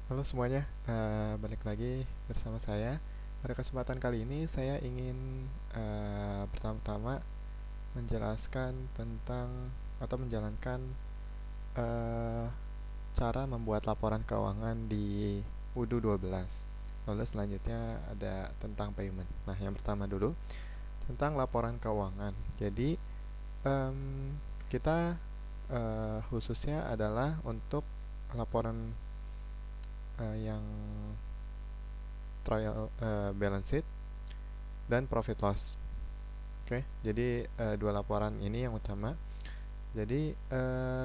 Halo semuanya, balik lagi bersama saya. Pada kesempatan kali ini saya ingin pertama-tama menjelaskan tentang atau menjalankan eh, cara membuat laporan keuangan di UDU 12. Lalu selanjutnya ada tentang payment. Nah, yang pertama dulu tentang laporan keuangan. Jadi em, kita khususnya adalah untuk laporan yang trial balance sheet dan profit loss. Oke, jadi dua laporan ini yang utama. Jadi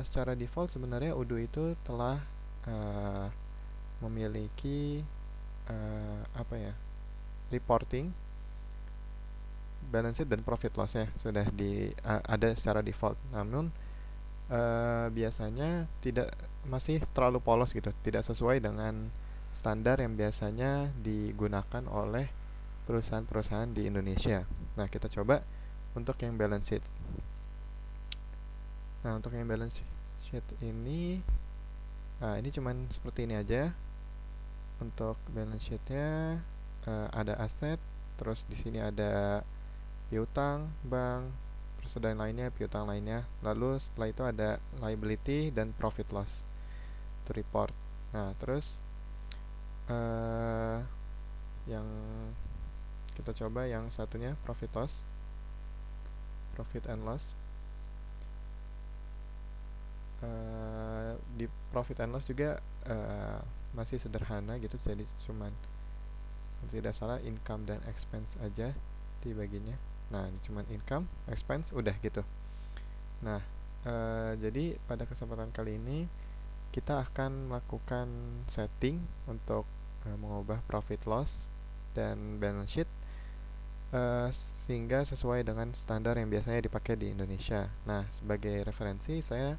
secara default sebenarnya Udo itu telah uh, memiliki apa ya, reporting balance sheet dan profit loss ya sudah ada secara default. Namun biasanya tidak, masih terlalu polos gitu, tidak sesuai dengan standar yang biasanya digunakan oleh perusahaan-perusahaan di Indonesia. Nah, kita coba untuk yang balance sheet. Nah, untuk yang balance sheet ini, nah ini cuman seperti ini aja. Untuk balance sheetnya ada aset, terus di sini ada piutang bank, persediaan lainnya, piutang lainnya. Lalu setelah itu ada liability dan profit loss to report. Nah, terus eh, yang kita coba yang satunya profit and loss. Di profit and loss juga masih sederhana gitu, jadi cuman tidak salah income dan expense aja dibaginya. Nah, cuman income, expense, udah gitu. Nah, jadi pada kesempatan kali ini kita akan melakukan setting untuk mengubah profit loss dan balance sheet uh, sehingga sesuai dengan standar yang biasanya dipakai di Indonesia. Nah, sebagai referensi saya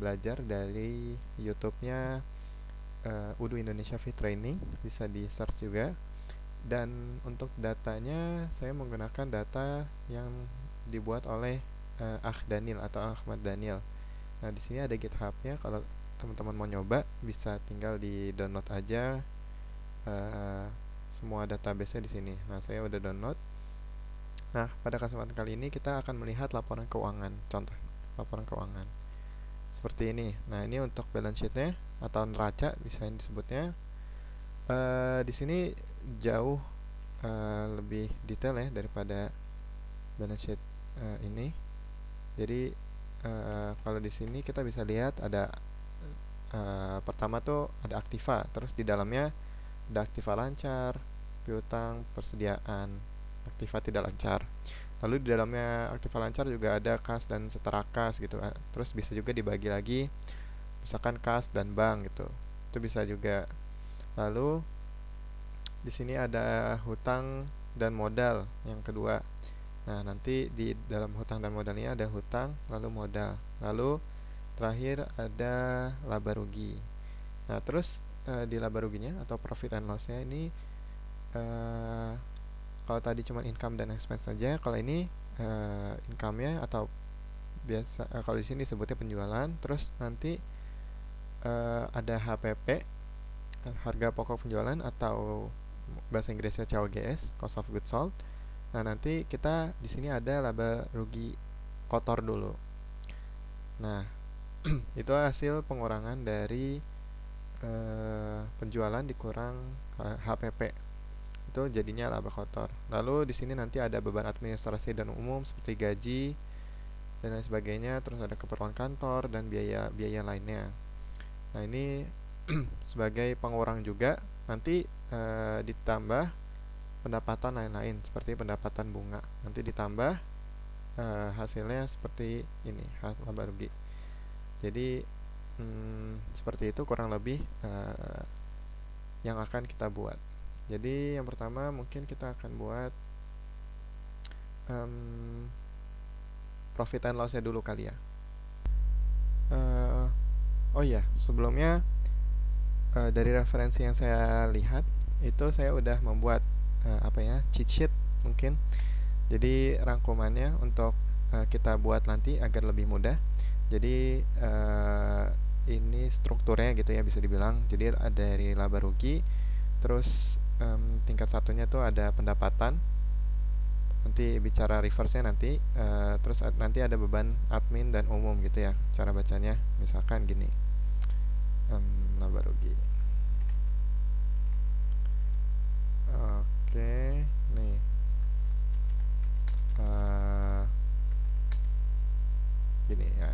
belajar dari YouTube-nya Udu Indonesia Fit Training, bisa di search juga. Dan untuk datanya saya menggunakan data yang dibuat oleh Daniel atau Ahmad Daniel. Nah, di sini ada GitHub-nya. Kalau teman-teman mau nyoba bisa tinggal di download aja uh, semua database-nya di sini. Nah, saya udah download. Nah, pada kesempatan kali ini kita akan melihat laporan keuangan. Contoh laporan keuangan seperti ini. Nah, ini untuk balance sheet-nya atau neraca bisa disebutnya. Di sini jauh lebih detail ya daripada balance sheet ini. Jadi kalau di sini kita bisa lihat ada pertama tuh ada aktiva, terus di dalamnya ada aktiva lancar, piutang, persediaan, aktiva tidak lancar. Lalu di dalamnya aktiva lancar juga ada kas dan setara kas gitu. Terus bisa juga dibagi lagi, misalkan kas dan bank gitu. Itu bisa juga. Lalu di sini ada hutang dan modal yang kedua. Nah, nanti di dalam hutang dan modal ini ada hutang, lalu modal. Lalu terakhir ada laba rugi. Nah, terus di laba ruginya atau profit and loss-nya ini eh, kalau tadi cuma income dan expense saja, kalau ini income-nya atau biasa kalau di sini disebutnya penjualan, terus nanti ada HPP, harga pokok penjualan, atau bahasa Inggrisnya COGS, cost of goods sold. Nah, nanti kita di sini ada laba rugi kotor dulu. Nah, itu hasil pengurangan dari penjualan dikurang HPP. Itu jadinya laba kotor. Lalu di sini nanti ada beban administrasi dan umum seperti gaji dan lain sebagainya, terus ada keperluan kantor dan biaya-biaya lainnya. Nah, ini sebagai pengurang juga. Nanti ditambah pendapatan lain-lain seperti pendapatan bunga. Nanti ditambah hasilnya seperti ini, laba rugi. Jadi seperti itu kurang lebih yang akan kita buat. Jadi yang pertama mungkin kita akan buat profit and loss-nya dulu kali ya. Oh iya, sebelumnya dari referensi yang saya lihat itu saya udah membuat apa ya, cheat sheet mungkin. Jadi rangkumannya untuk kita buat nanti agar lebih mudah. Jadi ini strukturnya gitu ya, bisa dibilang. Jadi ada dari laba rugi, terus tingkat satunya tuh ada pendapatan, nanti bicara reverse-nya nanti, terus nanti ada beban admin dan umum gitu ya cara bacanya. Misalkan gini, laba rugi. Oke, nih gini ya.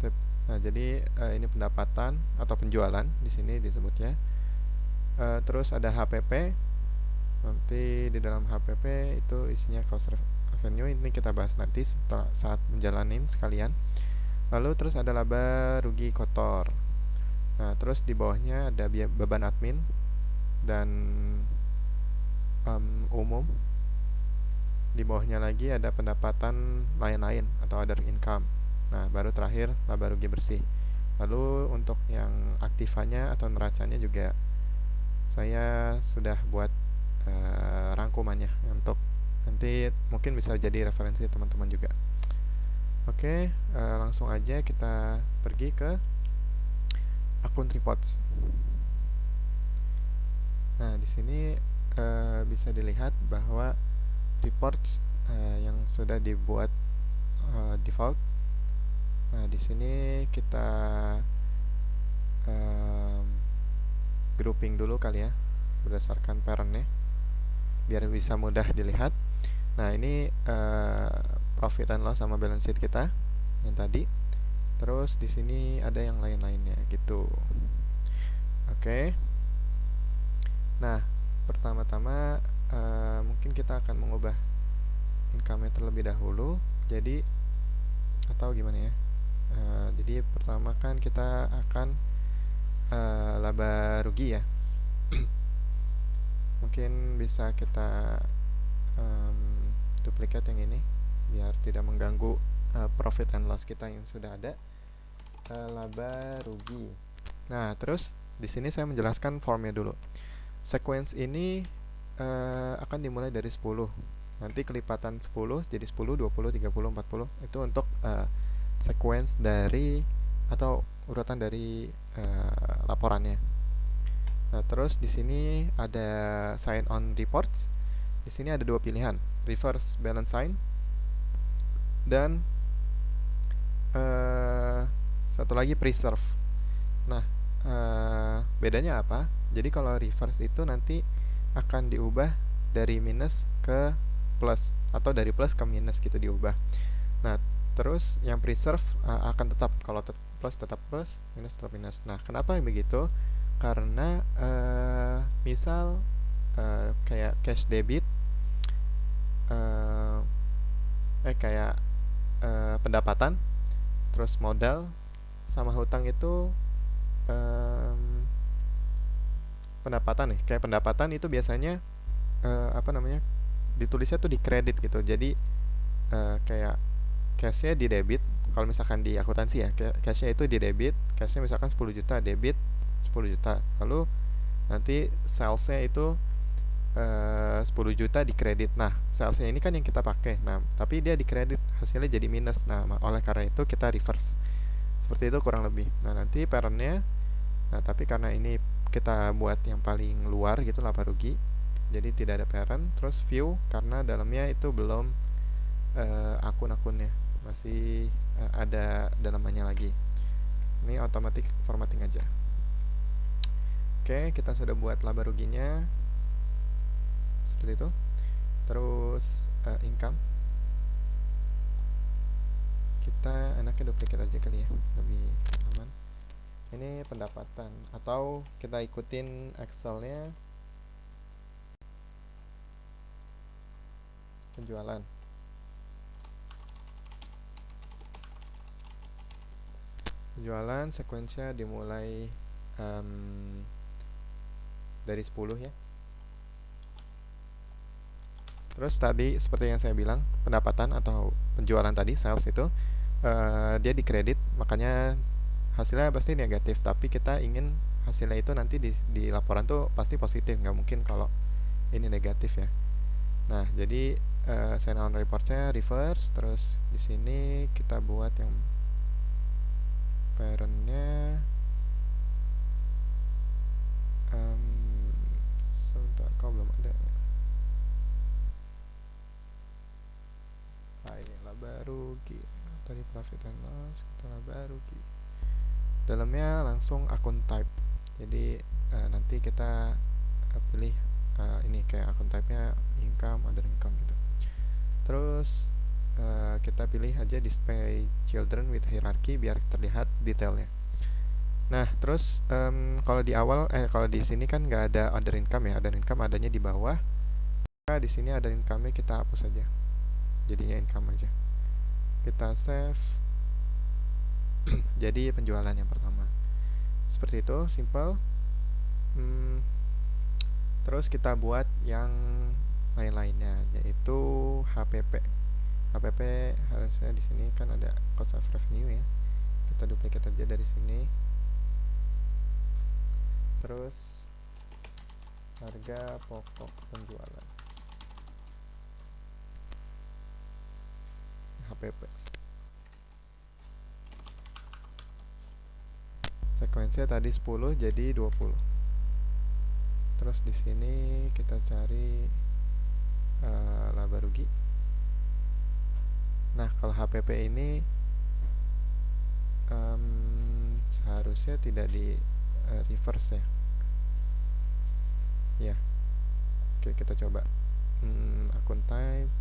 Sip. Nah, jadi ini pendapatan atau penjualan di sini disebutnya. Terus ada HPP. Nanti di dalam HPP itu isinya cost revenue, ini kita bahas nanti setelah saat menjalanin sekalian. Lalu terus ada laba rugi kotor. Nah, terus di bawahnya ada beban admin dan umum. Di bawahnya lagi ada pendapatan lain-lain atau other income. Nah, baru terakhir laba rugi bersih. Lalu untuk yang aktifannya atau neracanya juga saya sudah buat rangkumannya untuk nanti mungkin bisa jadi referensi teman-teman juga. Oke, langsung aja kita pergi ke akun reports. Nah, di sini bisa dilihat bahwa reports yang sudah dibuat default. Nah, di sini kita grouping dulu kali ya berdasarkan parentnya biar bisa mudah dilihat. Nah, ini profit and loss sama balance sheet kita yang tadi. Terus di sini ada yang lain-lainnya gitu. Oke. Nah, pertama-tama mungkin kita akan mengubah income-nya terlebih dahulu. Jadi atau gimana ya? Jadi pertama kan kita akan laba rugi ya. Mungkin bisa kita duplicate yang ini biar tidak mengganggu profit and loss kita yang sudah ada. Laba rugi. Nah, terus di sini saya menjelaskan formnya dulu. Sequence ini akan dimulai dari 10. Nanti kelipatan 10 jadi 10, 20, 30, 40. Itu untuk sequence dari atau urutan dari laporannya. Nah, terus di sini ada sign on reports. Di sini ada dua pilihan, reverse balance sign dan satu lagi preserve. Nah, bedanya apa? Jadi kalau reverse itu nanti akan diubah dari minus ke plus atau dari plus ke minus gitu diubah. Nah, terus yang preserve akan tetap, kalau plus tetap plus, minus tetap minus. Nah, kenapa begitu? Karena misal kayak cash debit, kayak pendapatan, terus modal sama hutang itu pendapatan nih. Kayak pendapatan itu biasanya ditulisnya tuh di kredit gitu. Jadi kayak cashnya di debit. Kalau misalkan di akuntansi ya, cashnya itu di debit. Cashnya misalkan 10 juta, debit 10 juta. Lalu nanti salesnya itu 10 juta di kredit. Nah, salesnya ini kan yang kita pakai. Nah, tapi dia di kredit, hasilnya jadi minus. Nah, oleh karena itu kita reverse. Seperti itu kurang lebih. Nah, nanti parentnya, nah tapi karena ini kita buat yang paling luar gitu laba rugi, jadi tidak ada parent. Terus view, karena dalamnya itu belum akun-akunnya, masih ada dalamannya lagi. Ini automatic formatting aja. Oke, kita sudah buat laba ruginya seperti itu. Terus income, kita enaknya duplicate aja kali ya, lebih aman. Ini pendapatan, atau kita ikutin Excelnya penjualan. Penjualan sekuensinya dimulai dari 10 ya. Terus tadi seperti yang saya bilang, pendapatan atau penjualan tadi, sales itu dia dikredit, makanya hasilnya pasti negatif. Tapi kita ingin hasilnya itu nanti di laporan tuh pasti positif, nggak mungkin kalau ini negatif ya. Nah, jadi sign on reportnya reverse, terus di sini kita buat yang parentnya sebentar, kok belum ada ya? Ini laba rugi, tadi profit and loss, kita laba rugi. Dalamnya langsung akun type, jadi nanti kita pilih ini kayak akun type-nya income, other income gitu. Terus kita pilih aja display children with hierarchy biar terlihat detailnya. Nah, terus kalau di awal kalau di sini kan nggak ada other income ya, other income adanya di bawah. Maka di sini other income-nya kita hapus aja, jadinya income aja. Kita save. Jadi penjualan yang pertama. Seperti itu, simple. Terus kita buat yang lain-lainnya, yaitu HPP. HPP harusnya di sini kan ada cost of revenue ya. Kita duplicate aja dari sini. Terus harga pokok penjualan. HPP. Sekuensinya tadi 10 jadi 20. Terus di sini kita cari laba rugi. Nah, kalau HPP ini seharusnya tidak di reverse ya. Ya. Oke, kita coba akun type.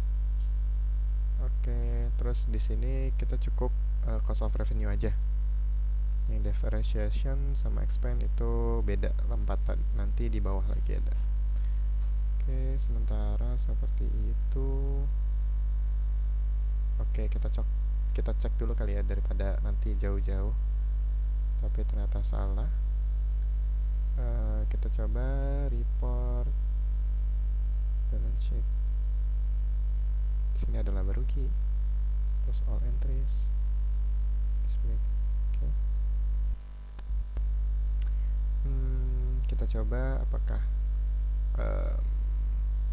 Oke, terus di sini kita cukup cost of revenue aja. Yang differentiation sama expense itu beda lompatan, nanti di bawah lagi ada. Oke, sementara seperti itu. Oke, kita cek dulu kali ya daripada nanti jauh-jauh tapi ternyata salah. Kita coba report balance sheet. Di sini ada laba rugi, terus all entries, display. Oke. Kita coba apakah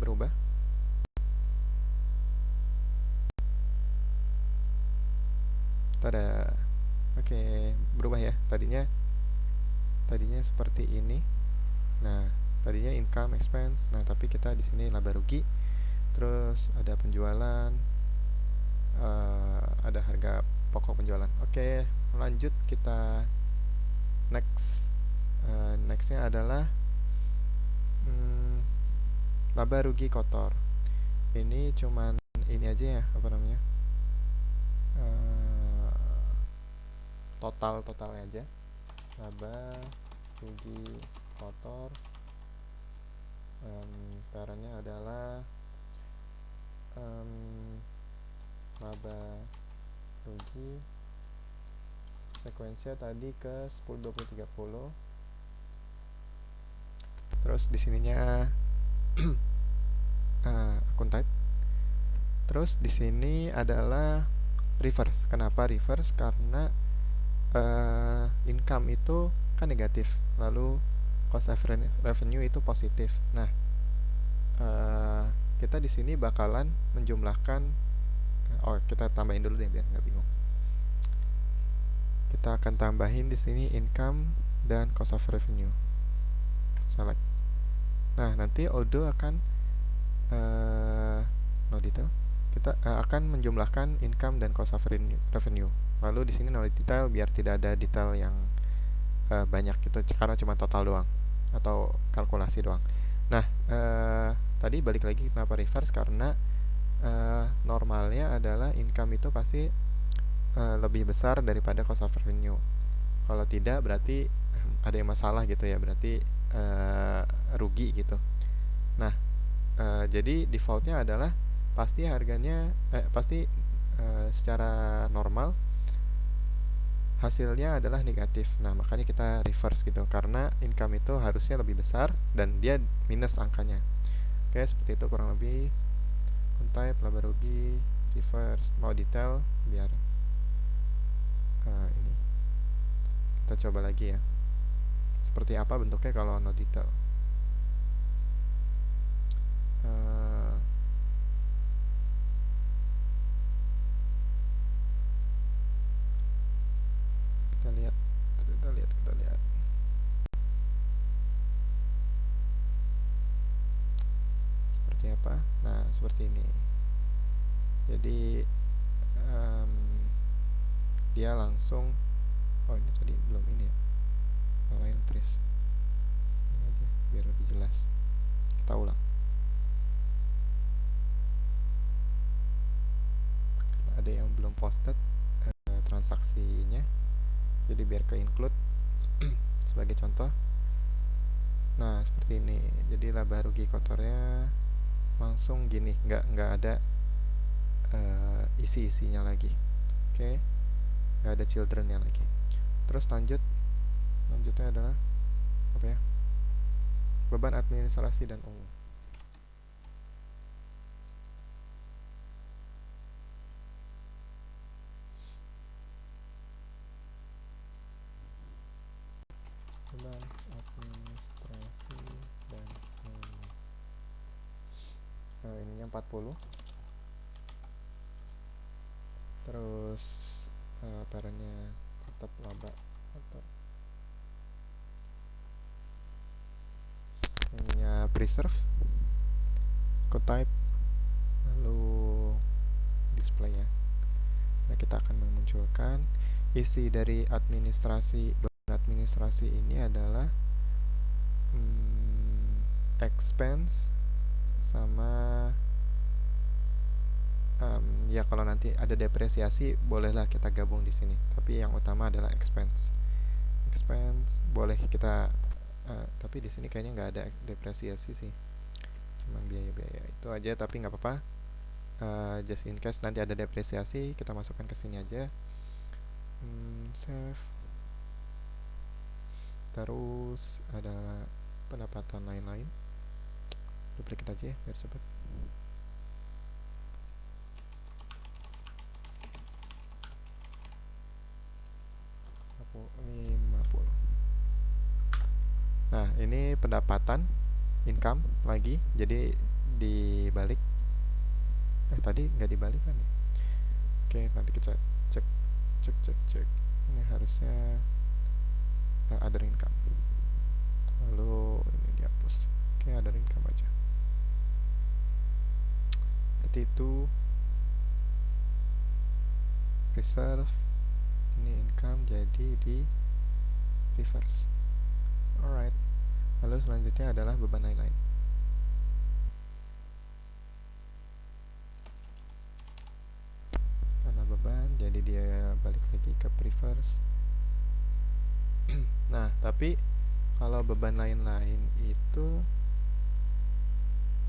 berubah. Tada. Oke, berubah ya. Tadinya seperti ini. Nah, tadinya income, expense. Nah, tapi kita di sini laba rugi. Terus ada penjualan, ada harga pokok penjualan. Oke, lanjut kita next. Nextnya adalah laba rugi kotor. Ini cuman ini aja ya, apa namanya? Totalnya aja. Laba rugi kotor. Parentnya adalah laba rugi. Sekuensinya tadi ke 10, 20, 30. Terus di sininya akun type. Terus di sini adalah reverse. Kenapa reverse? Karena income itu kan negatif, lalu cost of revenue itu positif. Nah, kita di sini bakalan menjumlahkan. Kita tambahin dulu deh biar nggak bingung. Kita akan tambahin di sini income dan cost of revenue. Select. Nah, nanti Odoo akan no detail. Kita akan menjumlahkan income dan cost of revenue. Lalu di sini no detail biar tidak ada detail yang banyak gitu, karena cuma total doang atau kalkulasi doang. Nah, tadi balik lagi kenapa reverse, karena normalnya adalah income itu pasti lebih besar daripada cost of revenue. Kalau tidak berarti ada yang masalah gitu ya, berarti rugi gitu. Nah, jadi defaultnya adalah pasti harganya secara normal hasilnya adalah negatif. Nah, makanya kita reverse gitu, karena income itu harusnya lebih besar dan dia minus angkanya. Oke, seperti itu kurang lebih. Type laba rugi, reverse, mau detail biar ini. Kita coba lagi ya. Seperti apa bentuknya kalau no detail. Kita lihat. Seperti apa? Nah, seperti ini. Jadi dia langsung, oh ini tadi belum ini ya, align trace. Ini aja biar lebih jelas. Kita ulang. Ada yang belum posted transaksinya, jadi biar ke include sebagai contoh. Nah, seperti ini. Jadi laba rugi kotornya langsung gini, nggak ada isi-isinya lagi. Oke, nggak ada childrennya lagi. Terus lanjutnya adalah apa ya, beban administrasi dan umum. Beban administrasi dan umum, ininya 40. Terus parentnya tetap laba atau ininya preserve, code type, lalu display ya. Nah, kita akan memunculkan isi dari administrasi. Beban administrasi ini adalah expense sama ya kalau nanti ada depresiasi bolehlah kita gabung di sini, tapi yang utama adalah expense boleh kita tapi di sini kayaknya nggak ada depresiasi sih, cuma biaya-biaya itu aja, tapi nggak apa-apa. Just in case nanti ada depresiasi, kita masukkan ke sini aja. Save. Terus ada pendapatan lain-lain, duplicate aja ya biar cepet. Nah, ini pendapatan, income lagi, jadi dibalik. Tadi nggak dibalik kan ya? Oke, nanti kita cek. Ini harusnya other income. Lalu ini dihapus. Oke, other income aja. Seperti itu. Reserve. Ini income, jadi di reverse. Alright. Lalu selanjutnya adalah beban lain-lain. Karena beban, jadi dia balik lagi ke reverse. Nah, tapi kalau beban lain-lain itu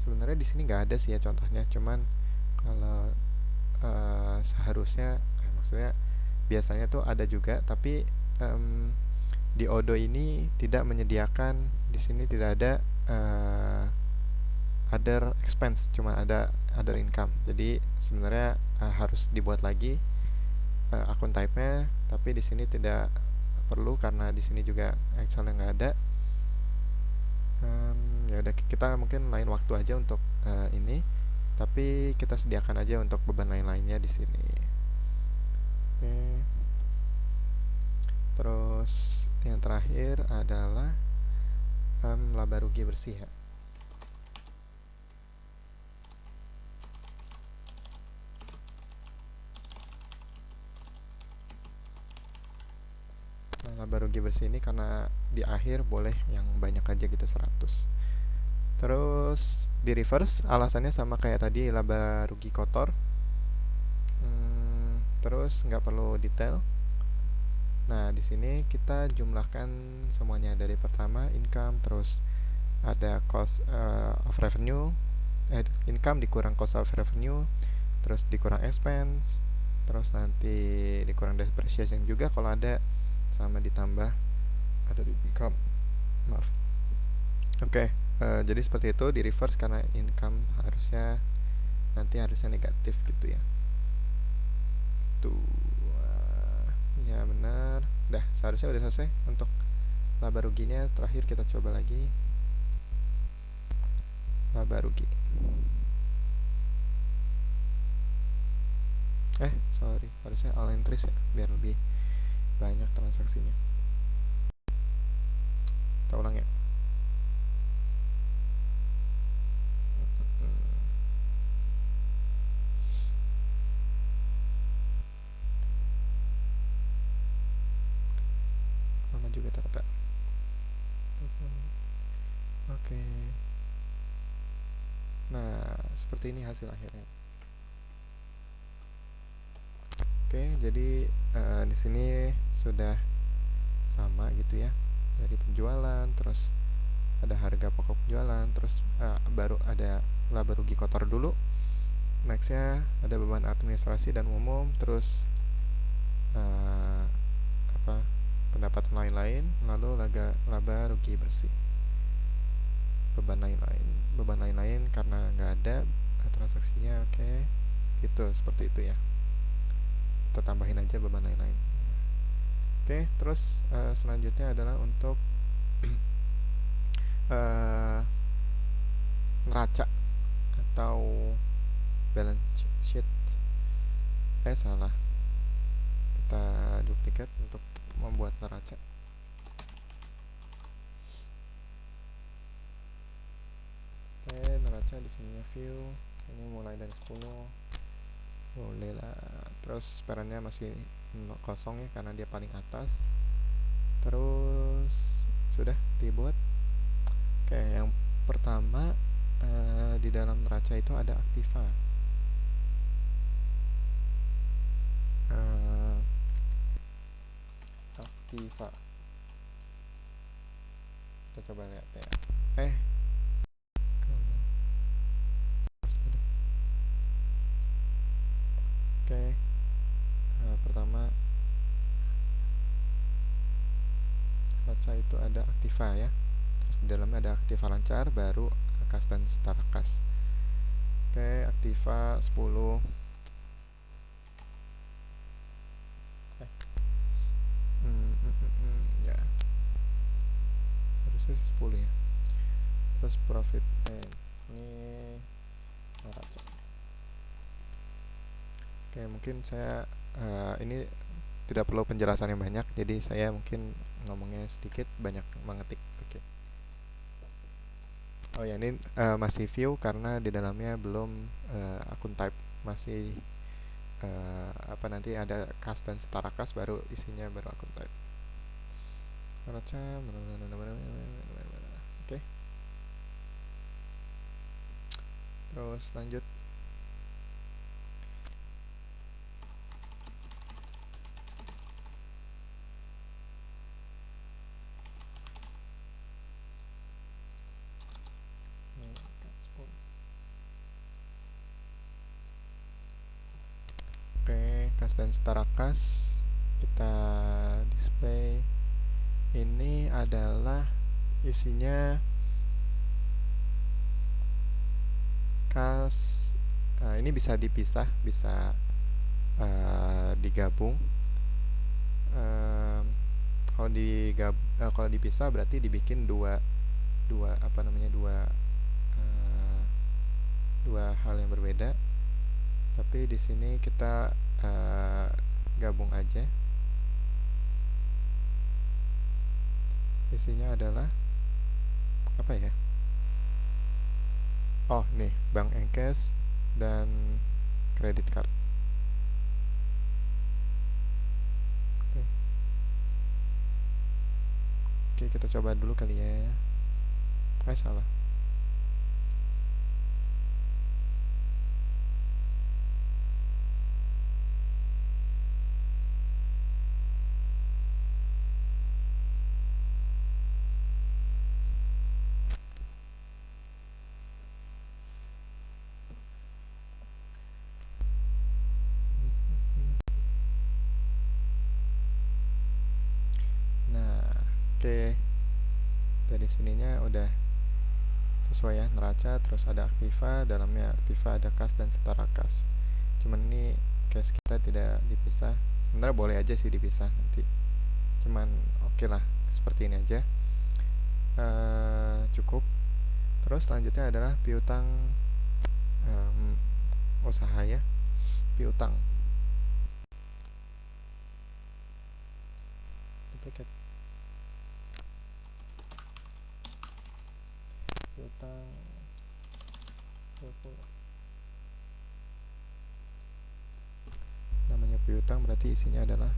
sebenarnya di sini nggak ada sih ya contohnya. Cuman kalau seharusnya, maksudnya biasanya tuh ada juga, tapi di Odoo ini tidak menyediakan. Di sini tidak ada other expense, cuma ada other income. Jadi sebenarnya harus dibuat lagi akun type-nya, tapi di sini tidak perlu karena di sini juga Excel-nya nggak ada. Ya udah, kita mungkin lain waktu aja untuk ini, tapi kita sediakan aja untuk beban lain-lainnya di sini. Oke. Terus yang terakhir adalah laba rugi bersih ya. Nah, laba rugi bersih ini karena di akhir boleh yang banyak aja gitu, 100. Terus di reverse alasannya sama kayak tadi, laba rugi kotor. Terus nggak perlu detail. Nah, di sini kita jumlahkan semuanya dari pertama income, terus ada cost of revenue, income dikurang cost of revenue, terus dikurang expense, terus nanti dikurang depreciation juga kalau ada, sama ditambah ada di income. Maaf. Oke, jadi seperti itu di reverse karena income nanti harusnya negatif gitu ya. Tuh, ya benar. Dah, seharusnya udah selesai untuk laba ruginya. Terakhir kita coba lagi laba rugi. Sorry, harusnya all entries ya biar lebih banyak transaksinya. Kita ulang ya. Lama juga ternyata. Oke. Nah, seperti ini hasil akhirnya. Oke, jadi di sini sudah sama gitu ya, dari penjualan, terus ada harga pokok penjualan, terus baru ada laba rugi kotor dulu, nextnya ada beban administrasi dan umum, terus pendapatan lain-lain, lalu laba rugi bersih, beban lain-lain karena nggak ada transaksinya. Oke, gitu, seperti itu ya, kita tambahin aja beban lain-lain. Oke, terus selanjutnya adalah untuk neraca atau balance sheet. Salah, kita duplikat untuk membuat neraca. Oke, neraca di sini view, ini mulai dari 10, boleh lah. Terus perannya masih kosong ya karena dia paling atas. Terus sudah dibuat. Oke, yang pertama di dalam neraca itu ada aktiva. Aktiva, kita coba lihat ya. Oke, pertama neraca itu ada aktiva ya, terus di dalamnya ada aktiva lancar, baru kas dan setara kas. Oke, aktiva 10. Ya, harusnya 10 ya. Terus profit ini neraca. Oke, mungkin saya ini tidak perlu penjelasan yang banyak, jadi saya mungkin ngomongnya sedikit, banyak mengetik. Oke. Oh ya, ini masih view karena di dalamnya belum akun type, masih nanti ada kas dan setara kas, baru isinya baru akun type. Neraca. Oke. Terus lanjut. Oke, kas dan setara kas kita display. Ini adalah isinya kas. Ini bisa dipisah, bisa digabung. Kalau dipisah berarti dibikin dua hal yang berbeda. Tapi di sini kita gabung aja. Isinya adalah apa ya? Oh, nih, bank encash dan credit card. Oke, kita coba dulu kali ya. Salah. Oke, dari sininya udah sesuai ya, neraca, terus ada aktiva, dalamnya aktiva ada kas dan setara kas. Cuman ini case kita tidak dipisah, sebenarnya boleh aja sih dipisah nanti, cuman oke lah seperti ini aja. Cukup. Terus selanjutnya adalah piutang usaha ya, piutang. paket piutang 20. Namanya piutang berarti isinya adalah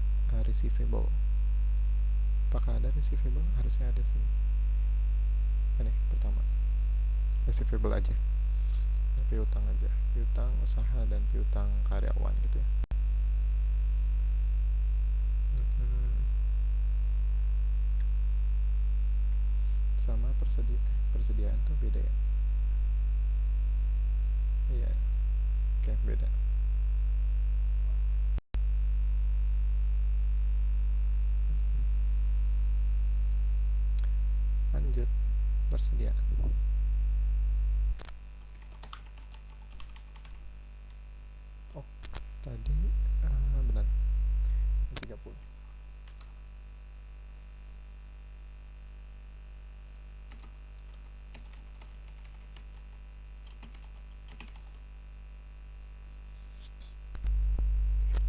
receivable. Apakah ada receivable? Harusnya ada sih. Ini pertama receivable aja, piutang aja, piutang usaha dan piutang karyawan gitu ya. Sama persediaan tuh beda ya. Iya, oke, beda. Lanjut, persediaan. Oh, tadi benar 30.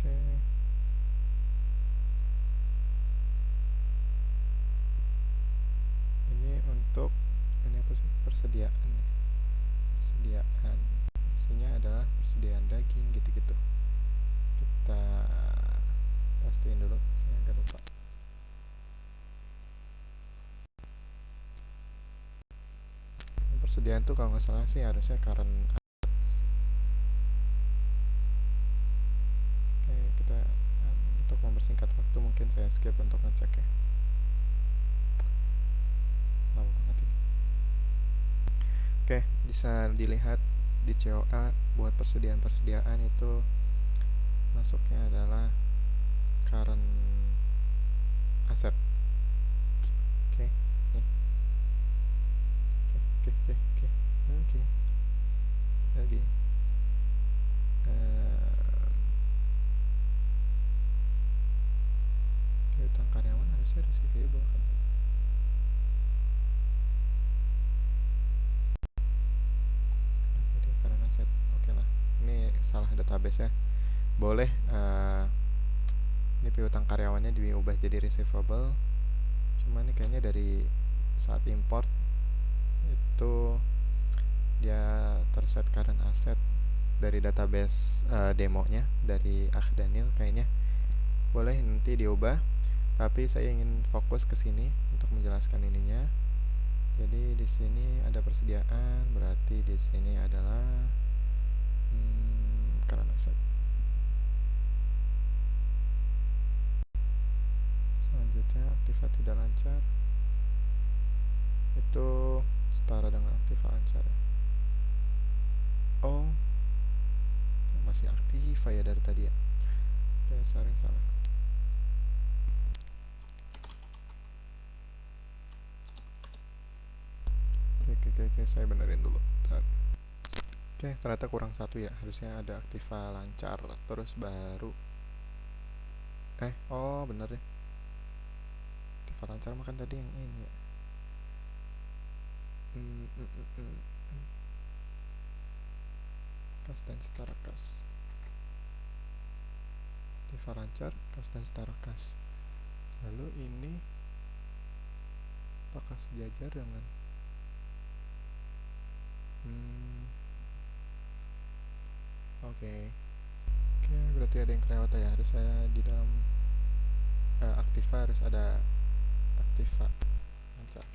Oke. Ini untuk ini apa sih? Persediaan nih. Persediaan. Isinya adalah persediaan daging gitu-gitu. Kita pastiin dulu, saya agak lupa. Persediaan tuh kalau nggak salah sih harusnya current assets. Oke, kita untuk mempersingkat waktu mungkin saya skip untuk ngecek ya. Lama banget ini. Oke, bisa dilihat di COA buat persediaan itu masuknya adalah current asset. Oke, nih. Oke. Lagi. Piutang karyawan harusnya receivable kan. Kenapa dia current asset? Oke lah, ini salah database ya. Boleh ini piutang karyawannya diubah jadi receivable. Cuman ini kayaknya dari saat import itu dia terset current asset dari database demonya dari Daniel kayaknya. Boleh nanti diubah, tapi saya ingin fokus ke sini untuk menjelaskan ininya. Jadi di sini ada persediaan, berarti di sini adalah current asset. Selanjutnya aktiva tidak lancar, itu setara dengan aktiva lancar ya. Oh, masih aktiva ya dari tadi ya. Oke, sorry, salah. Oke, saya benerin dulu. Bentar. Oke, ternyata kurang satu ya. Harusnya ada aktiva lancar terus baru. Oh bener deh. Aktiva lancar makan tadi yang ini ya. Kas dan setara kas. Aktiva lancar, kas dan setara kas. Lalu ini apakah sejajar dengan Oke, berarti ada yang kelewatan ya. Harusnya di dalam aktiva harus ada aktiva lancar.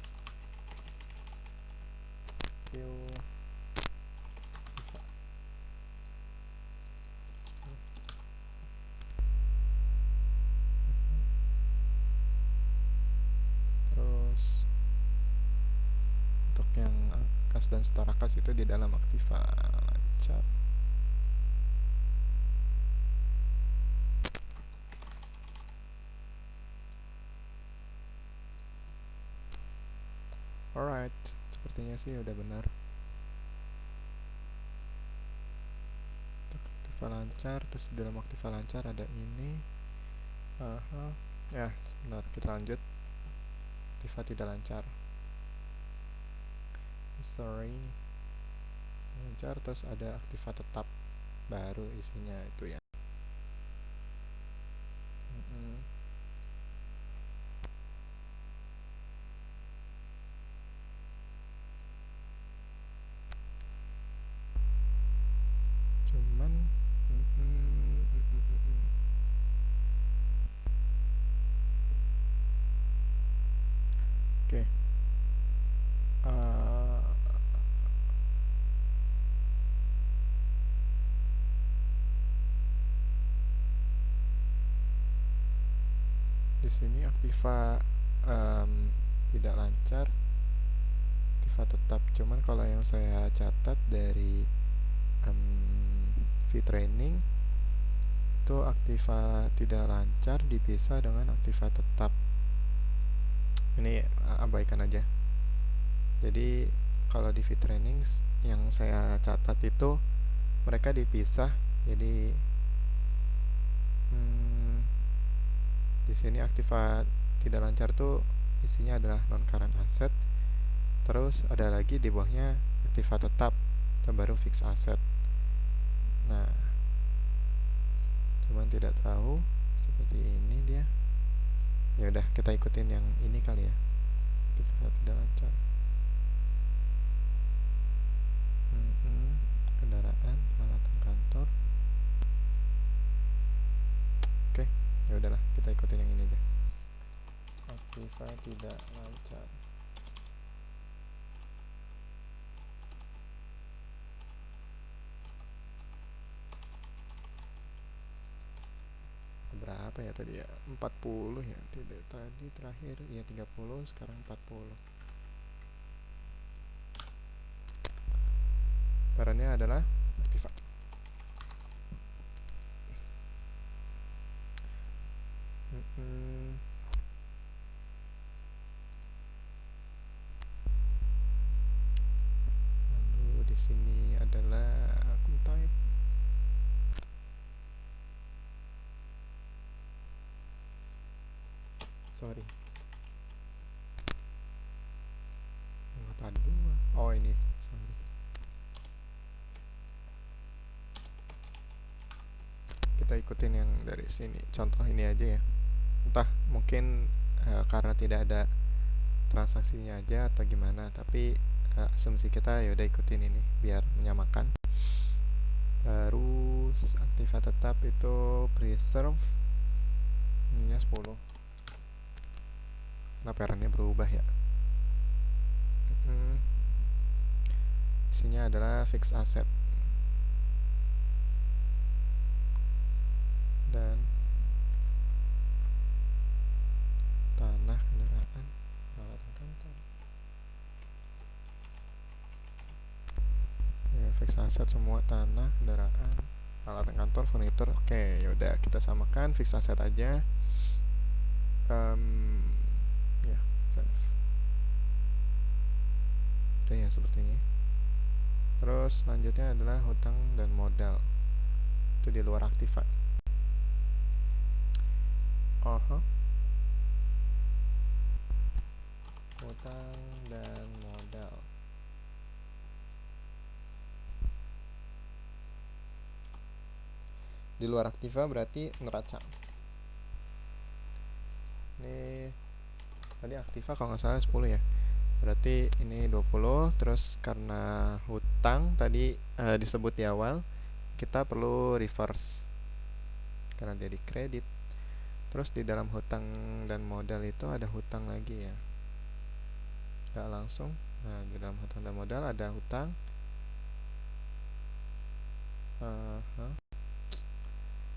Terus untuk yang kas dan setara kas itu di dalam aktiva lancar. Alright, sepertinya sih udah benar. Aktiva lancar, terus di dalam aktiva lancar ada ini. Ya, benar, kita lanjut. Aktiva tidak lancar. Sorry. Lancar, terus ada aktiva tetap baru isinya itu ya. Oke. Uh, di sini aktiva tidak lancar, aktiva tetap. Cuman kalau yang saya catat dari vtraining itu aktiva tidak lancar dipisah dengan aktiva tetap. Ini abaikan aja. Jadi kalau di vtraining yang saya catat itu mereka dipisah. Jadi di sini aktiva tidak lancar tuh isinya adalah non current asset. Terus ada lagi di bawahnya aktiva tetap, itu baru fixed asset. Nah, cuman tidak tahu seperti ini dia. Ya udah, kita ikutin yang ini kali ya. Aktiva tidak lancar. Kendaraan, peralatan kantor. Oke, ya udahlah, kita ikutin yang ini aja. Aktiva tidak lancar. Berapa ya tadi ya? 40 ya. Tidak, tadi terakhir ya 30, sekarang 40. Perannya adalah aktiva. Lalu di sini adalah akun type. Sorry. Apa dua? Oh ini. Sorry. Kita ikutin yang dari sini. Contoh ini aja ya. Entah mungkin karena tidak ada transaksinya aja atau gimana, tapi asumsi kita ya udah ikutin ini biar menyamakan. Terus aktiva tetap itu preserve ininya 10 karena patternnya berubah ya. Isinya adalah fixed asset dan tanah, kendaraan, peralatan kantor. Ya, fixed asset semua, tanah, kendaraan, peralatan kantor, furnitur. Oke, yaudah kita samakan fixed asset aja. Ya, save. Udah ya seperti ini. Terus selanjutnya adalah hutang dan modal. Itu di luar aktiva. Hutang dan modal. Di luar aktiva berarti neraca. Ini tadi aktiva kalau nggak salah 10 ya. Berarti ini 20. Terus karena hutang tadi disebut di awal, kita perlu reverse karena dia di kredit. Terus di dalam hutang dan modal itu ada hutang lagi ya. Nggak langsung. Nah, di dalam hutang dan modal ada hutang.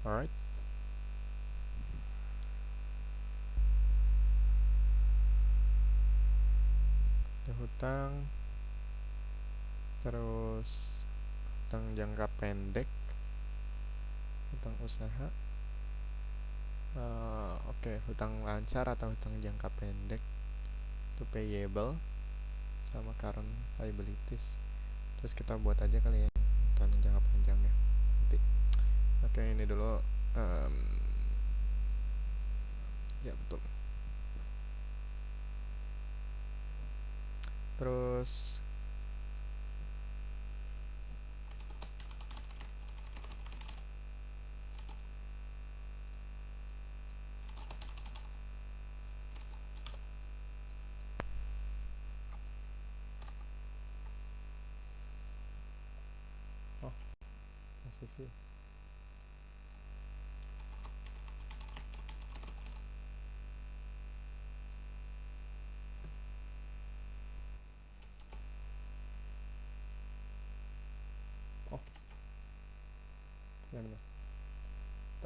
Alright. Ada hutang. Terus hutang jangka pendek, hutang usaha. Oke, hutang lancar atau hutang jangka pendek itu payable sama current liabilities. Terus kita buat aja kali ya hutang jangka panjangnya nanti. Oke, ini dulu. Ya betul. Terus masih view.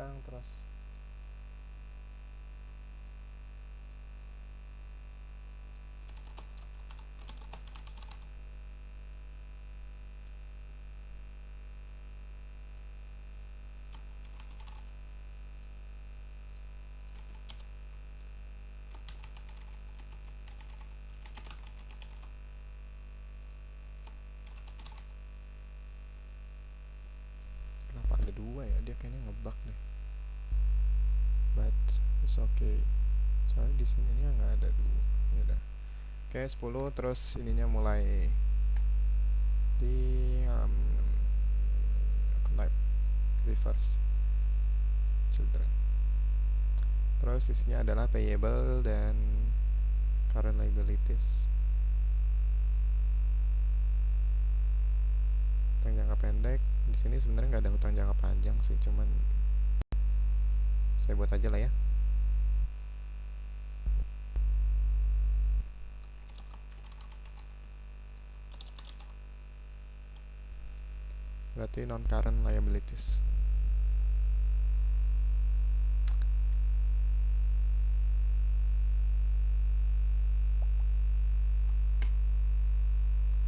sekarang. Terus kenapa ada dua ya? Dia kayaknya ngebug deh. But it's okay. Soalnya di sininya nggak ada dua. Ya udah. Oke, 10 terus ininya mulai di collect reverse children. Terus isinya adalah payable dan current liabilities. Hutang jangka pendek di sini sebenarnya nggak ada hutang jangka panjang sih, cuman saya buat aja lah ya. Berarti non current liabilities.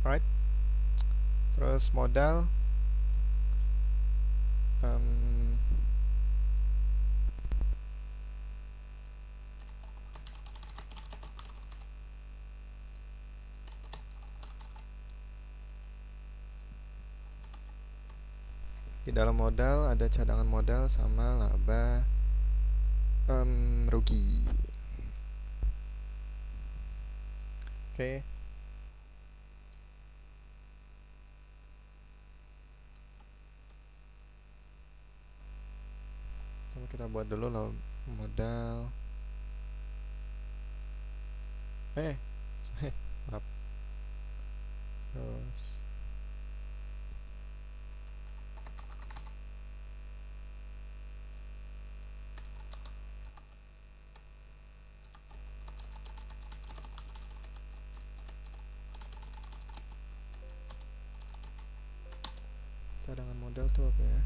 Alright. Terus modal di dalam modal ada cadangan modal sama laba rugi. Oke. Kita buat dulu loh modal. Maaf. Terus cadangan modal tuh apa ya?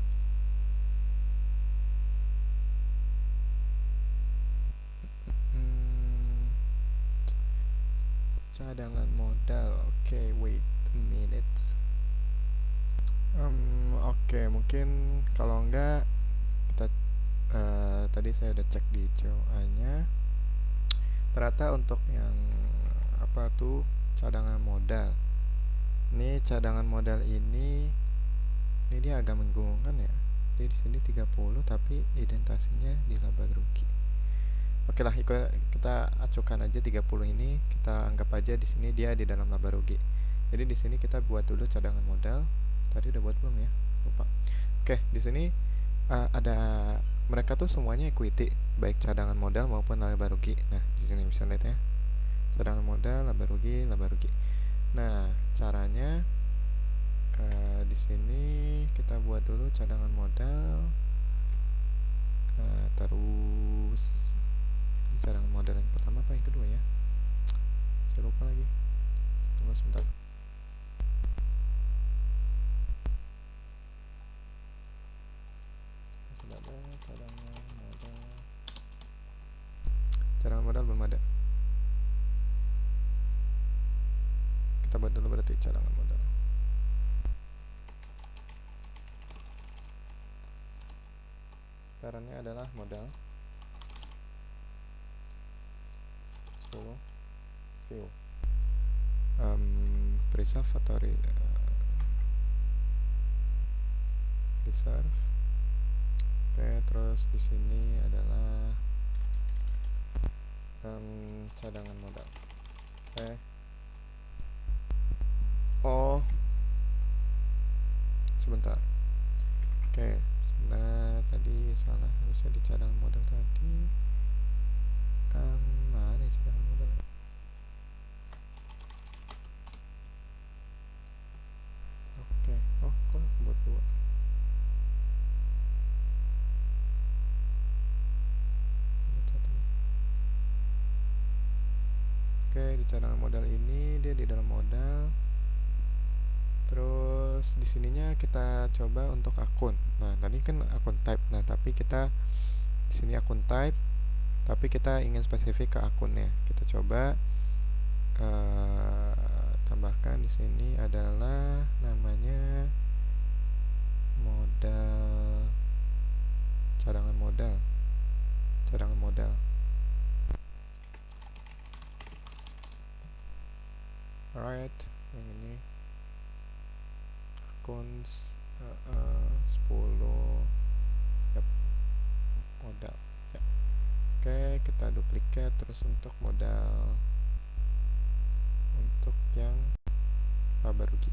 Cadangan modal. Oke, wait a minute. Oke, mungkin kalau enggak kita tadi saya udah cek di COA-nya. Ternyata untuk yang apa tuh cadangan modal. Ini cadangan modal ini dia agak membingungkan ya. Dia di sini 30 tapi identasinya di laba rugi. Oke lah, kita acukan aja 30 ini, kita anggap aja di sini dia di dalam laba rugi. Jadi di sini kita buat dulu cadangan modal. Tadi udah buat belum ya? Lupa. Oke, di sini ada mereka tuh semuanya equity, baik cadangan modal maupun laba rugi. Nah, di sini bisa lihat ya. Cadangan modal, laba rugi, laba rugi. Nah, caranya di sini kita buat dulu cadangan modal. Terus cadangan modal yang pertama apa yang kedua ya? Saya lupa lagi. Tunggu sebentar. Sudah ada cadangan modal. Cadangan modal belum ada. Kita buat dulu berarti cadangan modal. Parentnya adalah modal 10 view preserve atau reserve. Oke, terus di sini adalah cadangan modal. Oh, sebentar. Oke, sebenarnya tadi salah, harusnya di cadangan modal tadi. Mana cadangan modal? Oke, oh kok buat dua? Oke, di cadangan modal ini dia di dalam modal. Terus di sininya kita coba untuk akun. Nah, tadi kan akun type. Nah, tapi kita di sini akun type, tapi kita ingin spesifik ke akunnya. Kita coba tambahkan di sini adalah namanya modal, cadangan modal, cadangan modal. Alright, yang ini akun 10, yep, modal. Yep. Oke, kita duplikat terus untuk modal untuk yang laba rugi.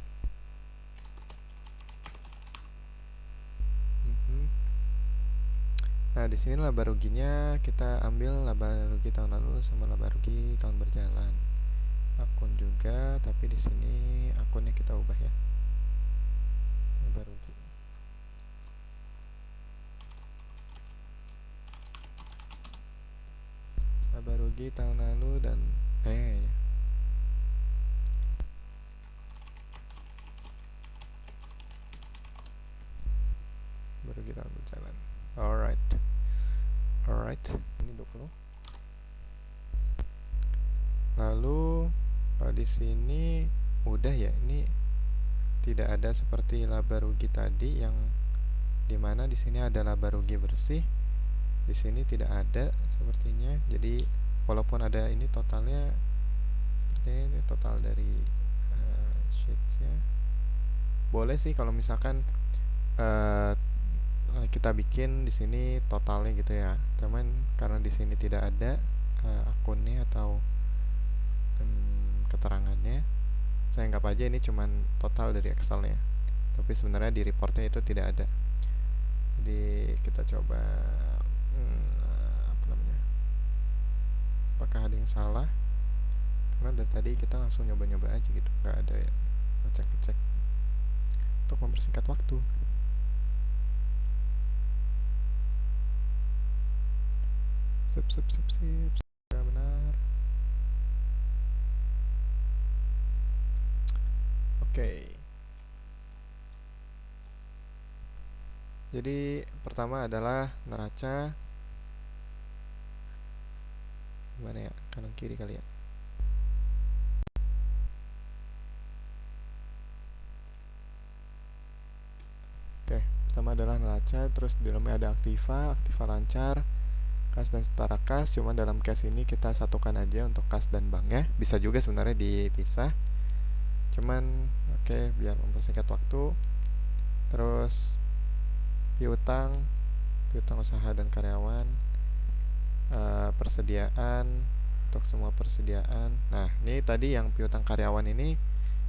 Nah, di sini laba ruginya kita ambil laba rugi tahun lalu sama laba rugi tahun berjalan. Akun juga, tapi di sini akunnya kita ubah ya. Laba rugi. Laba rugi tahun lalu dan baru kita berjalan. Alright. Ini 20. Lalu di sini udah ya, ini tidak ada seperti laba rugi tadi yang dimana di sini ada laba rugi bersih. Di sini tidak ada sepertinya. Jadi walaupun ada ini totalnya sepertinya ini total dari sheetsnya. Boleh sih kalau misalkan kita bikin di sini totalnya gitu ya. Cuman karena di sini tidak ada akunnya atau keterangannya, saya anggap aja ini cuman total dari Excelnya. Tapi sebenarnya di reportnya itu tidak ada. Jadi kita coba apa namanya? Apakah ada yang salah? Karena dari tadi kita langsung nyoba-nyoba aja gitu, gak ada ya ngecek-ngecek untuk mempersingkat waktu. Sip. Benar. Oke. Jadi pertama adalah neraca. Gimana ya? Kanan kiri kali ya. Oke, pertama adalah neraca, terus di dalamnya ada aktiva lancar, kas dan setara kas. Cuma dalam case ini kita satukan aja untuk kas dan banknya. Bisa juga sebenarnya dipisah. Cuman oke, biar mempersingkat waktu. Terus piutang usaha dan karyawan, persediaan untuk semua persediaan. Nah, ini tadi yang piutang karyawan ini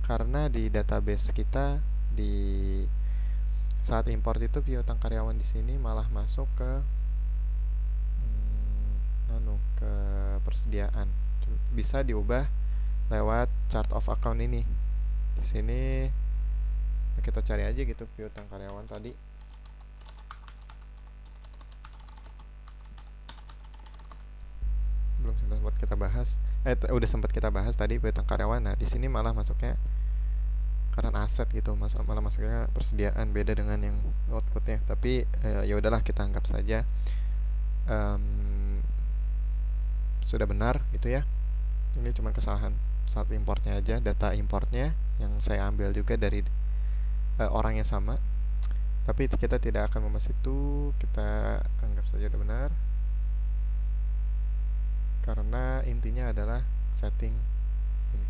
karena di database kita di saat import itu piutang karyawan di sini malah masuk ke ke persediaan. Bisa diubah lewat chart of account ini. Di sini kita cari aja gitu piutang karyawan tadi. Belum sempat kita bahas. Udah sempat kita bahas tadi piutang karyawan. Nah, di sini malah masuknya karena aset gitu, malah masuknya persediaan, beda dengan yang outputnya. Tapi ya udahlah, kita anggap saja sudah benar gitu ya. Ini cuma kesalahan saat importnya aja, data importnya yang saya ambil juga dari orang yang sama. Tapi kita tidak akan membahas itu, kita anggap saja udah benar. Karena intinya adalah setting ini.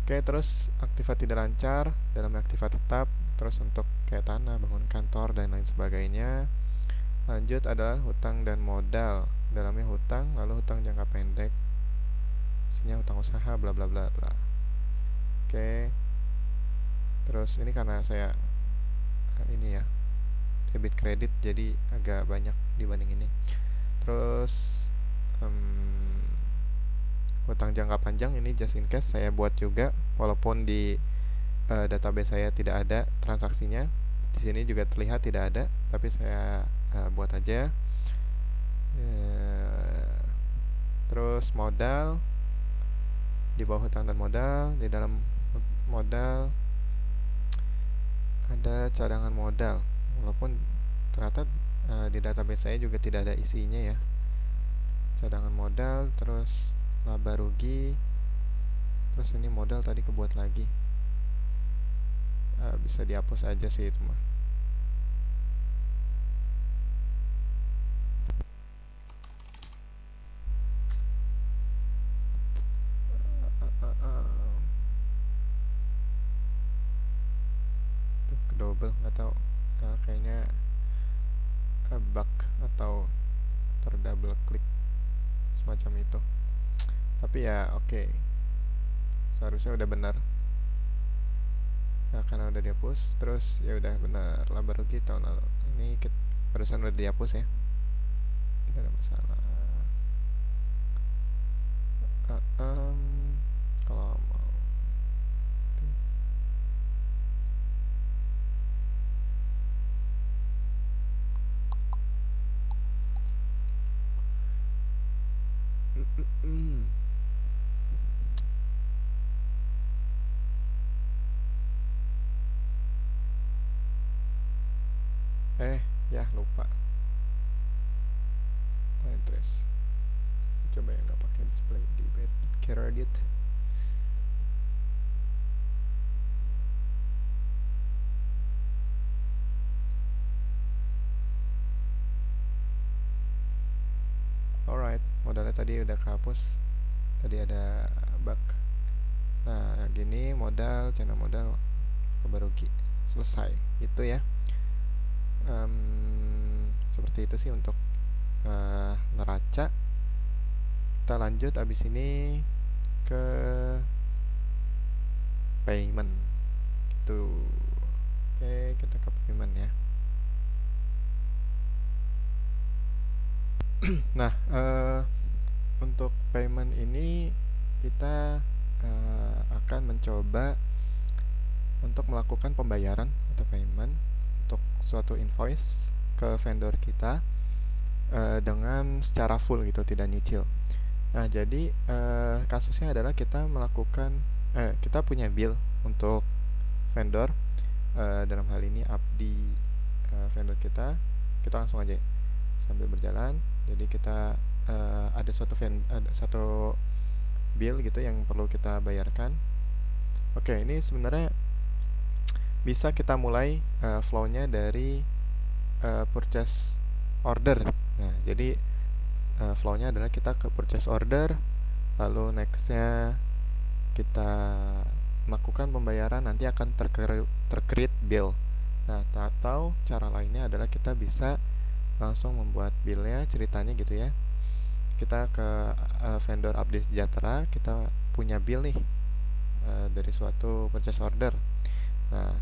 Oke, terus aktiva tidak lancar, dalamnya aktiva tetap. Terus untuk kayak tanah, bangun kantor, dan lain sebagainya. Lanjut adalah hutang dan modal. Dalamnya hutang, lalu hutang jangka pendek, isinya hutang usaha, bla bla bla bla. Oke. Terus ini karena saya ini ya, debit kredit, jadi agak banyak dibanding ini. Terus hutang jangka panjang ini just in case saya buat juga, walaupun di database saya tidak ada transaksinya. Di sini juga terlihat tidak ada, tapi saya buat aja. Terus modal, di bawah hutang dan modal, di dalam modal ada cadangan modal, walaupun ternyata di database saya juga tidak ada isinya ya. Cadangan modal, terus laba rugi, terus ini modal tadi kebuat lagi. Bisa dihapus aja sih itu mah. Tuh, double nggak tahu, kayaknya bug atau terdouble klik semacam itu. Tapi ya oke, seharusnya udah benar. Nah, karena udah dihapus, terus ya udah benar laba rugi tahun lalu. Ini barusan udah dihapus ya, tidak ada masalah. Kalau mau ya lupa interest. Coba yang nggak pakai display di credit. Alright, modalnya tadi udah kehapus. Tadi ada bug. Nah, gini modal, channel modal, laba rugi. Selesai. Itu ya. Seperti itu sih untuk neraca. Kita lanjut abis ini ke payment. Gitu. Oke, kita ke payment ya. Nah, untuk payment ini kita akan mencoba untuk melakukan pembayaran atau payment untuk suatu invoice ke vendor kita dengan secara full gitu, tidak nyicil. Nah, jadi kasusnya adalah kita melakukan kita punya bill untuk vendor, dalam hal ini Abdi, vendor kita. Kita langsung aja sambil berjalan. Jadi kita ada satu bill gitu yang perlu kita bayarkan. Oke, ini sebenarnya bisa kita mulai flow-nya dari purchase order. Nah, jadi flow-nya adalah kita ke purchase order, lalu next-nya kita melakukan pembayaran, nanti akan tercreate bill. Nah, atau cara lainnya adalah kita bisa langsung membuat billnya, ceritanya gitu ya. Kita ke vendor Abdi Sejahtera, kita punya bill nih dari suatu purchase order. Nah,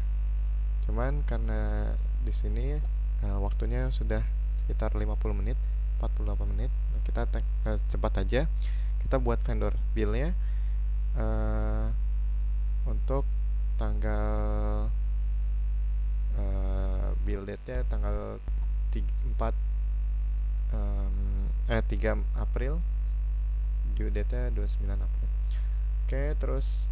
cuman karena di sini waktunya sudah sekitar 50 menit, 48 menit. Nah, kita cepat aja. Kita buat vendor billnya untuk tanggal bill date-nya tanggal 3 April, due date-nya 29 April. Oke, terus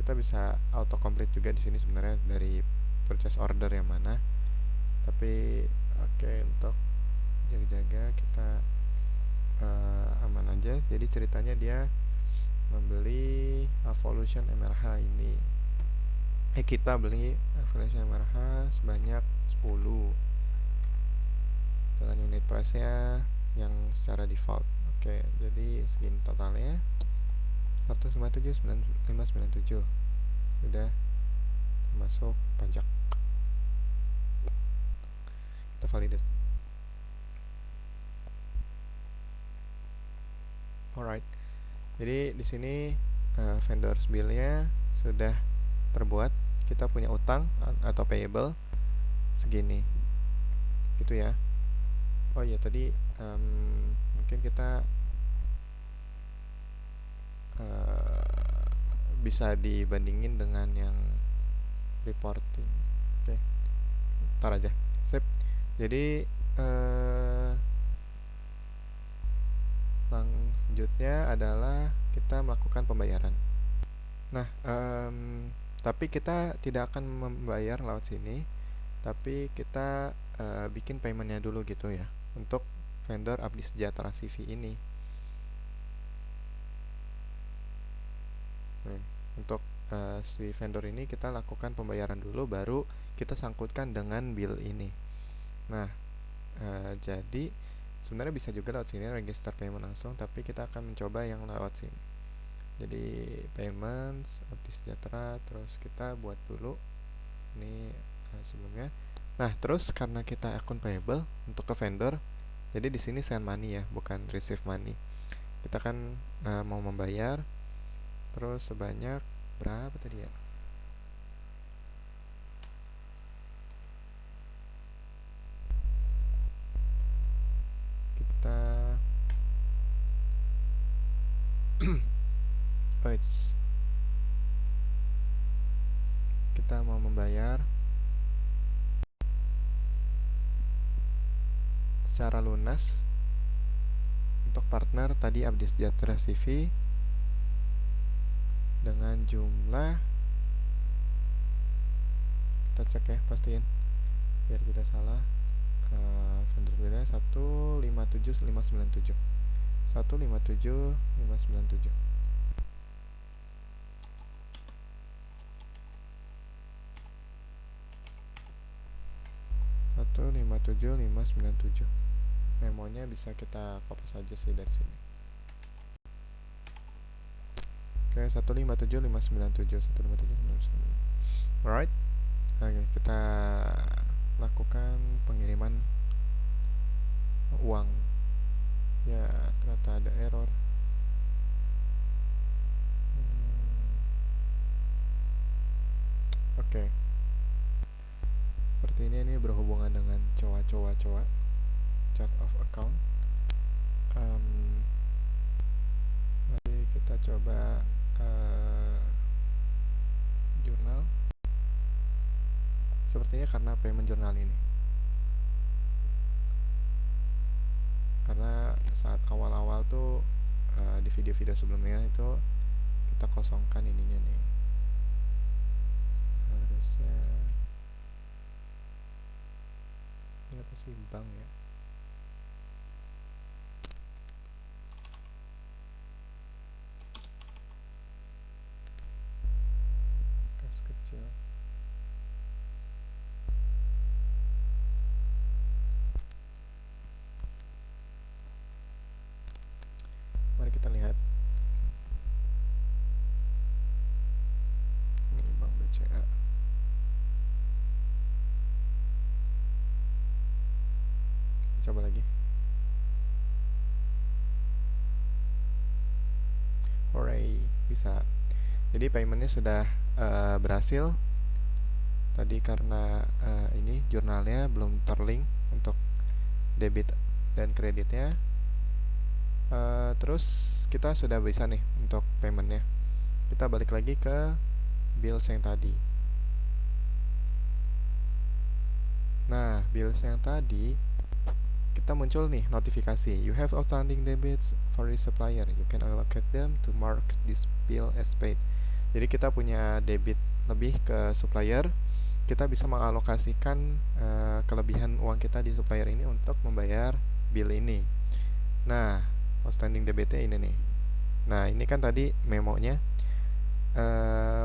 kita bisa autocomplete juga di sini sebenarnya dari purchase order yang mana. Tapi oke, untuk jaga-jaga kita aman aja. Jadi ceritanya dia membeli Evolution MRH ini. Kita beli Evolution MRH sebanyak 10 dengan unit price-nya yang secara default. Oke, jadi segini totalnya 197.597. Sudah termasuk pajak. Kita validate. Alright. Jadi di sini vendor bill-nya sudah terbuat. Kita punya utang atau payable segini. Gitu ya. Oh iya, tadi mungkin kita bisa dibandingin dengan yang reporting. Oke, ntar aja. Sip. Jadi selanjutnya adalah kita melakukan pembayaran. Nah, tapi kita tidak akan membayar lewat sini, tapi kita bikin paymentnya dulu gitu ya untuk vendor Abdi Sejahtera CV ini. Nih, untuk si vendor ini kita lakukan pembayaran dulu, baru kita sangkutkan dengan bill ini. Nah, jadi sebenarnya bisa juga lewat sini register payment langsung, tapi kita akan mencoba yang lewat sini. Jadi payments Abdi Sejahtera, terus kita buat dulu ini sebelumnya. Nah, terus karena kita akun payable untuk ke vendor, jadi di sini send money ya, bukan receive money. Kita kan mau membayar, terus sebanyak berapa tadi ya? Kita kita mau membayar secara lunas untuk partner tadi Abdi Sejahtera CV dengan jumlah, kita cek ya, pastiin biar tidak salah. Vendor bilnya 157597 157597. Satu lima tujuh lima sembilan tujuh. Memonya bisa kita copy saja sih dari sini. Oke, 157597 157597. Alright. Oke, kita lakukan pengiriman uang. Ya, ternyata ada error. Oke. Seperti ini berhubungan dengan coa chart of account. Mari kita coba jurnal. Sepertinya karena payment jurnal ini, karena saat awal-awal tuh di video-video sebelumnya itu kita kosongkan ininya nih. Seharusnya ini apa sih, bank ya? Kas kecil. Mari kita lihat. Ini Bank BCA. Coba lagi. Hooray, bisa. Jadi paymentnya sudah berhasil. Tadi karena ini jurnalnya belum terlink untuk debit dan kreditnya. Terus kita sudah bisa nih untuk paymentnya. Kita balik lagi ke bills yang tadi. Nah, bills yang tadi kita muncul nih notifikasi, you have outstanding debits for this supplier, you can allocate them to mark this bill as paid. Jadi kita punya debit lebih ke supplier, kita bisa mengalokasikan kelebihan uang kita di supplier ini untuk membayar bill ini. Nah, outstanding debitnya ini nih. Nah, ini kan tadi memonya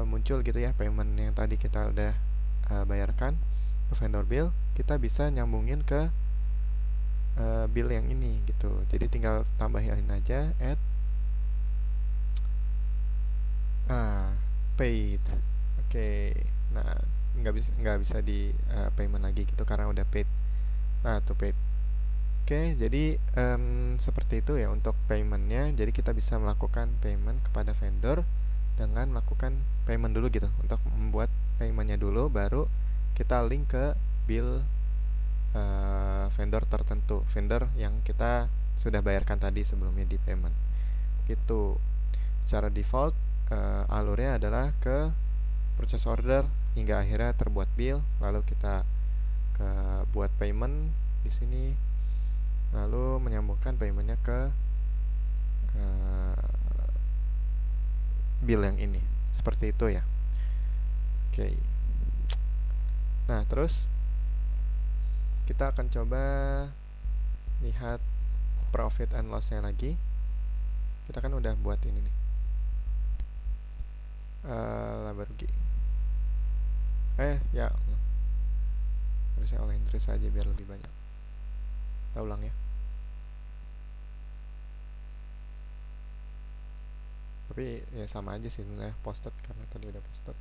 muncul gitu ya, payment yang tadi kita udah bayarkan ke vendor bill, kita bisa nyambungin ke bill yang ini gitu. Jadi tinggal tambahin aja add paid. Oke. Nah, nggak bisa di payment lagi gitu karena udah paid. Nah, tuh paid. Oke, jadi seperti itu ya untuk paymentnya. Jadi kita bisa melakukan payment kepada vendor dengan melakukan payment dulu gitu, untuk membuat paymentnya dulu, baru kita link ke bill vendor tertentu, vendor yang kita sudah bayarkan tadi sebelumnya di payment gitu. Secara default alurnya adalah ke purchase order hingga akhirnya terbuat bill, lalu kita ke buat payment di sini, lalu menyambungkan paymentnya ke bill yang ini. seperti itu ya. Oke. Nah, terus kita akan coba lihat profit and loss-nya lagi. Kita kan udah buat ini nih, laba rugi. Ya harusnya all entries aja biar lebih banyak. Kita ulang ya. Tapi ya sama aja sih sebenarnya posted karena tadi udah posted.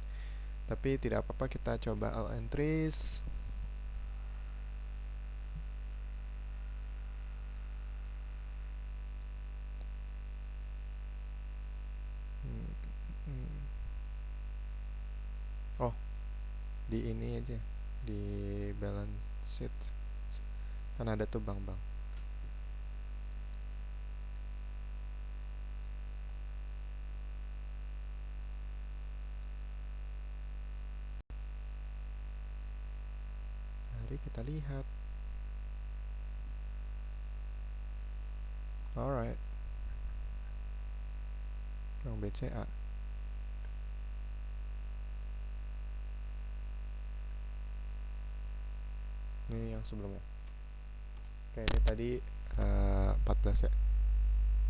Tapi tidak apa-apa, kita coba all entries. Oh, di ini aja, di balance sheet kan ada tuh bank-bank. Mari kita lihat. Alright, bank BCA. Ini yang sebelumnya. Oke, ini tadi 14 ya.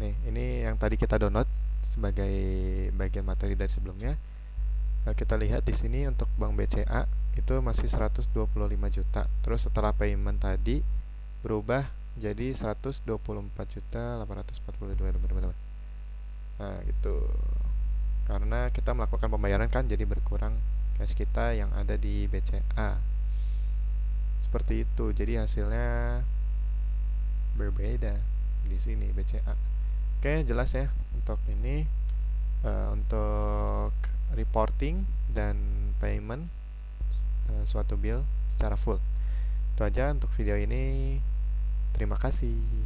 Nih, ini yang tadi kita download sebagai bagian materi dari sebelumnya. Kita lihat di sini untuk bank BCA itu masih 125 juta. Terus setelah payment tadi berubah jadi 124.842.000. Nah, gitu. Karena kita melakukan pembayaran kan, jadi berkurang cash kita yang ada di BCA. Seperti itu. Jadi hasilnya berbeda di sini BCA. Oke, jelas ya untuk ini, untuk reporting dan payment suatu bill secara full. Itu aja untuk video ini. Terima kasih.